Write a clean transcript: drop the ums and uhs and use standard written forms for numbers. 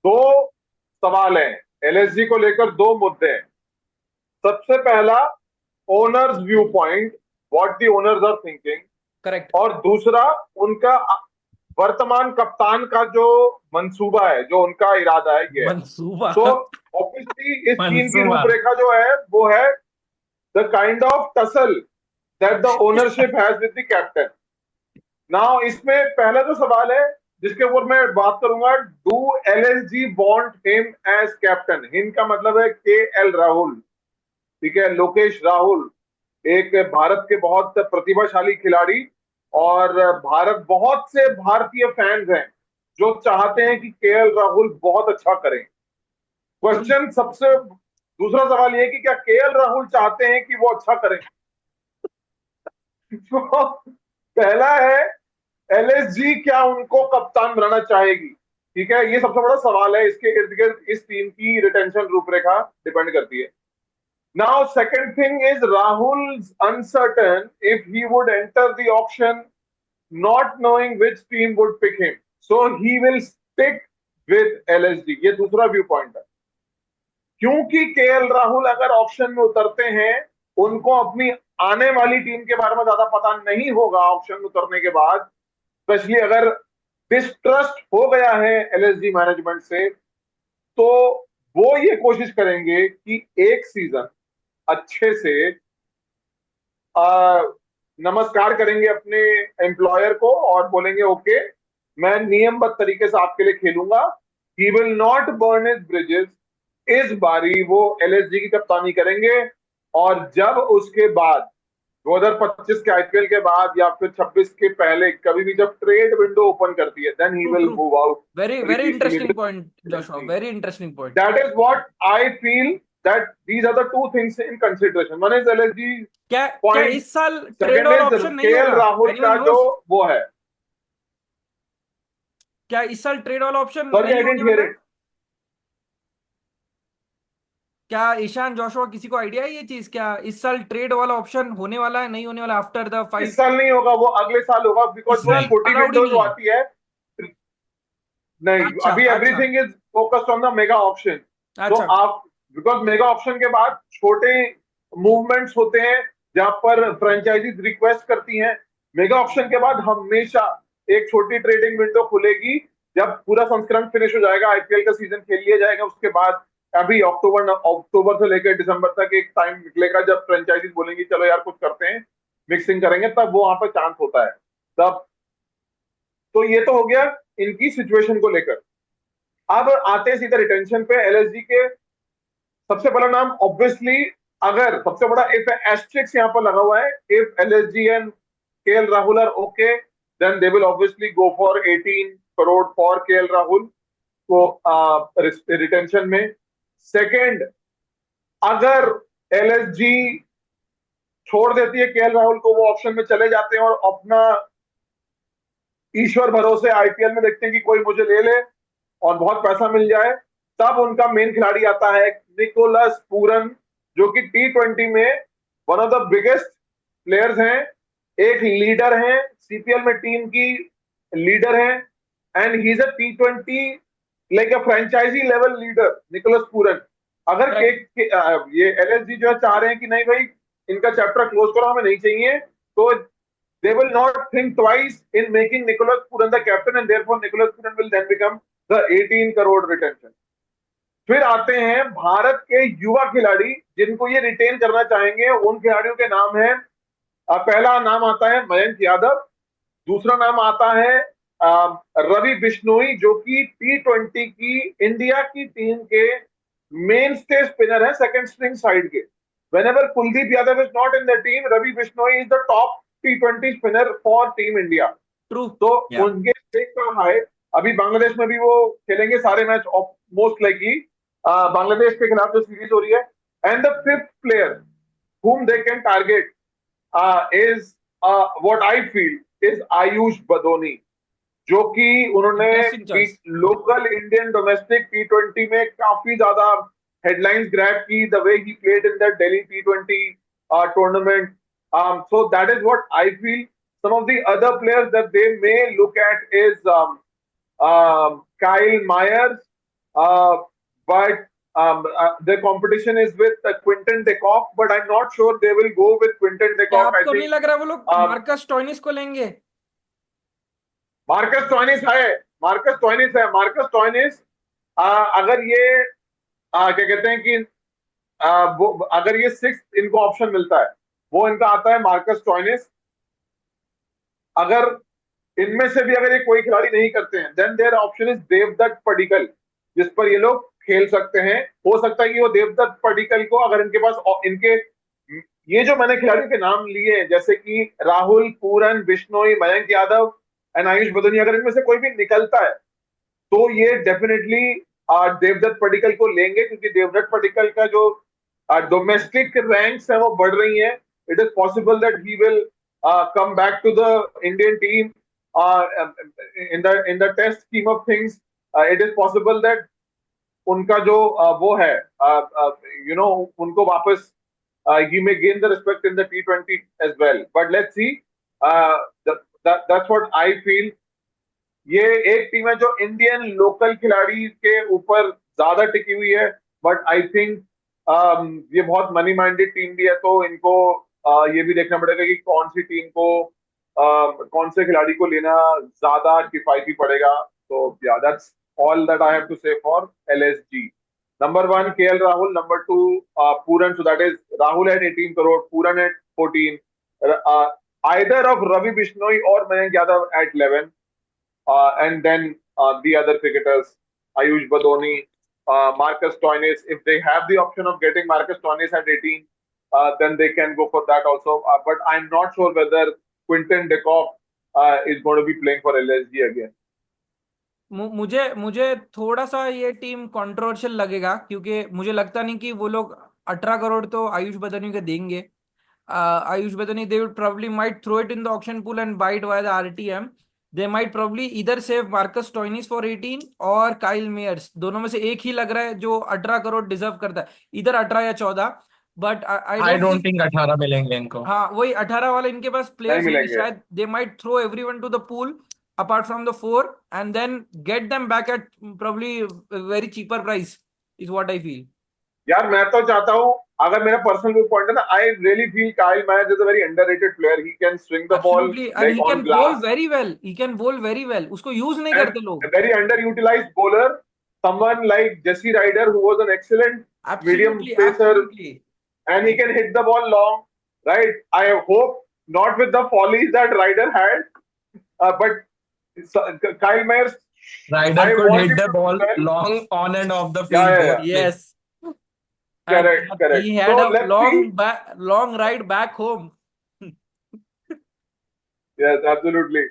दो सवाल हैं एलएसजी को लेकर, दो मुद्दे हैं। सबसे पहला, owners viewpoint, what the owners are thinking. Correct. और दूसरा, उनका वर्तमान कप्तान का जो मंसूबा है, जो उनका इरादा है, ये है। मंसूबा। तो ऑब्वियसली इस टीम की मंसूबा। रूपरेखा जो है वो है the kind of tussle that the ownership has with the captain. Now इसमें पहला जो सवाल है जिसके ऊपर मैं बात करूंगा, do LSG want him as captain. Him का मतलब है के एल राहुल। ठीक है, लोकेश राहुल एक भारत के बहुत प्रतिभाशाली खिलाड़ी, और भारत, बहुत से भारतीय फैंस हैं जो चाहते हैं कि केएल राहुल बहुत अच्छा करें। क्वेश्चन सबसे दूसरा सवाल ये है कि क्या केएल राहुल चाहते हैं कि वो अच्छा करें। तो पहला है, एलएसजी क्या उनको कप्तान बनाना चाहेगी। ठीक है, ये सबसे बड़ा सवाल है, इसके इर्द गिर्द इस टीम की रिटेंशन रूपरेखा डिपेंड करती है। Now, second thing is Rahul's uncertain if he would enter the auction not knowing which team would pick him. So he will stick with LSD. ये दूसरा व्यू पॉइंट है। क्योंकि केएल राहुल अगर option में उतरते हैं, उनको अपनी आने वाली टीम के बारे में ज्यादा पता नहीं होगा ऑप्शन में उतरने के बाद। स्पेशली अगर डिस्ट्रस्ट हो गया है एलएसडी मैनेजमेंट से, तो वो ये कोशिश करेंगे कि एक सीजन अच्छे से आ, नमस्कार करेंगे अपने एम्प्लॉयर को और बोलेंगे ओके, मैं नियमबद्ध तरीके से आपके लिए खेलूंगा। He will not burn his bridges. इस बारी वो एलएसजी की कप्तानी करेंगे, और जब उसके बाद 2025 के आईपीएल के बाद या फिर 26 के पहले कभी भी जब ट्रेड विंडो ओपन करती है, then he true will true. Move out very very very peacefully interesting with point Joshua, LSG. Very interesting point. That is what I feel, that these are the two things in consideration. One is LSG क्या क्या point, इस साल trade second वाला is option नहीं KL होगा? Rahul anyone का जो nose? वो है। क्या इस साल ट्रेड वाला ऑप्शन सॉरी, नहीं आई होने डेंट हियर वाला है? इट। क्या ईशान जोशुआ किसी को आइडिया है ये चीज? क्या इस साल ट्रेड वाला ऑप्शन होने वाला है, नहीं होने वाला आफ्टर द इस 5? साल नहीं होगा, वो अगले साल होगा, बिकॉज इस वो साल नहीं। छोटी अलाउड ही विंडो जो नहीं है? आती है। नहीं, अच्छा अभी अच्छा everything is focused on the mega option. तो अच्छा। आप, बिकॉज मेगा ऑप्शन के बाद छोटे मूवमेंट्स होते हैं जहां पर फ्रेंचाइजीज रिक्वेस्ट करती हैं। मेगा ऑप्शन के बाद हमेशा एक छोटी ट्रेडिंग विंडो खुलेगी, जब पूरा संस्करण फिनिश हो जाएगा, आईपीएल का सीजन खेल लिया जाएगा, उसके बाद अभी अक्टूबर से लेकर दिसंबर तक एक टाइम निकलेगा जब फ्रेंचाइजीज बोलेंगी चलो यार कुछ करते हैं, मिक्सिंग करेंगे, तब वो वहां पर चांस होता है तब। तो ये तो हो गया इनकी सिचुएशन को लेकर। अब आते हैं सीधा रिटेंशन पे एलएसजी के। सबसे पहला नाम ऑब्वियसली, अगर सबसे बड़ा इफ एस्ट्रिक्स यहाँ पर लगा हुआ है, if LSG and KL Rahul are okay, then they will obviously go for 18 crore for KL Rahul को रिटेंशन में। सेकंड, अगर एलएसजी छोड़ देती है केएल राहुल को, वो ऑप्शन में चले जाते हैं और अपना ईश्वर भरोसे आईपीएल में देखते हैं कि कोई मुझे ले ले और बहुत पैसा मिल जाए, तब उनका मेन खिलाड़ी आता है निकोलस पूरन, जो कि टी20 में one of the biggest players हैं, एक लीडर हैं, सीपीएल में टीम की लीडर हैं, एंड ही इज अ टी20 like a franchise level leader, Nicholas Pooran. अगर ये एलएसजी जो है चाह रहे हैं कि नहीं भाई, इनका चैप्टर क्लोज करो, हमें नहीं चाहिए, तो they will not think twice in making Nicholas Puran the captain, and therefore Nicholas Puran will then become the 18 crore retention. फिर आते हैं भारत के युवा खिलाड़ी जिनको ये रिटेन करना चाहेंगे, उन खिलाड़ियों के नाम है, पहला नाम आता है मयंक यादव, दूसरा नाम आता है रवि बिश्नोई, जो कि टी20 की इंडिया की टीम के मेन स्टे स्पिनर है, सेकंड स्ट्रिंग साइड के। whenever Kuldeep Yadav is not in the team, Ravi Bishnoi is the top T20 spinner for Team India. True. तो या उनके स्टेक का हाई, अभी बांग्लादेश में भी वो खेलेंगे सारे मैच मोस्ट लाइकली, बांग्लादेश के खिलाफ जो सीरीज हो रही है। And the fifth player whom they can target is what I feel is Ayush Badoni, जो कि उन्होंने interesting choice. Local Indian domestic टी20 में काफी ज्यादा हेडलाइंस ग्रैब की, the way he played in the Delhi टी20 tournament. So that is what I feel. Some of the other players that they may look at is Kyle Myers, but their competition is with Quinton de Kock, but I'm not sure they will go with Quinton de क्या Kock. I आपको नहीं think लग रहा वो लोग uh, Marcus Stoinis को लेंगे? Marcus Stoinis है, मार्कस टॉइनिस है, मार्कस टॉइनिस अगर ये क्या कहते हैं कि वो अगर ये सिक्स इनको ऑप्शन मिलता है, वो इनका आता है मार्कस टॉइनिस। अगर इनमें से भी अगर ये कोई खिलाड़ी नहीं करते हैं, then their option is Devdutt Padikkal, जिस पर ये लोग खेल सकते हैं। हो सकता है कि वो देवदत्त पडिक्कल को, अगर इनके पास इनके ये जो मैंने खिलाड़ियों के नाम लिए हैं, जैसे कि राहुल, पूरन, बिश्नोई, मयंक यादव एंड आयुष बदोनी, अगर इनमें से कोई भी निकलता है तो ये डेफिनेटली देवदत्त पडिक्कल को लेंगे, क्योंकि देवदत्त पडिक्कल का जो डोमेस्टिक रैंक्स है वो बढ़ रही है। It is possible that he will come back to the Indian team in the test scheme of things. It is possible that उनका जो वो है उनको वापस he may gain the respect in the T20 as well. But let's see. That's what I feel. ये एक team है जो इंडियन लोकल खिलाड़ी के ऊपर ज्यादा टिकी हुई है, बट आई थिंक ये बहुत मनी माइंडेड टीम भी है, तो इनको ये भी देखना पड़ेगा कि कौन सी टीम को कौन से खिलाड़ी को लेना ज्यादा किफायती पड़ेगा। तो yeah that's all that I have to say for LSG. Number one KL Rahul, number two Pooran, so that is Rahul at 18 crore, Pooran at 14, either of Ravi Bishnoi or Mayank Yadav at 11. And then the other cricketers, Ayush Badoni, Marcus Stoinis. If they have the option of getting Marcus Stoinis at 18, then they can go for that also. But I'm not sure whether Quinton de Kock is going to be playing for LSG again. मुझे मुझे थोड़ा सा ये team controversial लगेगा, क्योंकि मुझे लगता नहीं कि वो लोग 18 करोड़ तो आयुष बदनी के देंगे। Ayush Badoni, they would probably might throw it in the auction pool and buy it via the RTM. They might probably either save Marcus Stoinis for 18 और काइल मेयर्स, दोनों में से एक ही लग रहा है जो 18 करोड़ डिजर्व करता है, इधर 18 या 14। But I I don't don't think, think 18 मिलेंगे इनको। हाँ वही 18 वाले इनके पास नहीं प्लेयर्स हैं कि मिलेंगे शायद they might throw everyone to the pool apart from the four and then get them back at probably a very cheaper price is what I feel. यार। मैं तो चाहता हूँ, अगर मेरा पर्सनल व्यू पॉइंट है ना, I really feel Kyle match is a very underrated player. He can swing the ball Absolutely, and like he on can bowl glass, very well. He can bowl very well. उसको use नहीं and करते लोग। a very underutilized bowler, someone like Jesse Ryder, who was an excellent medium Absolutely, pacer, absolutely. and he can hit the ball long, right? I hope not with the follies that Ryder had, but Kyle Myers, rider I could want hit him the to do ball well. long on and off the Yeah, field yeah, both yeah. ways. Yes, Correct, and correct. he So had a let's see. long ride back home. Yes, absolutely.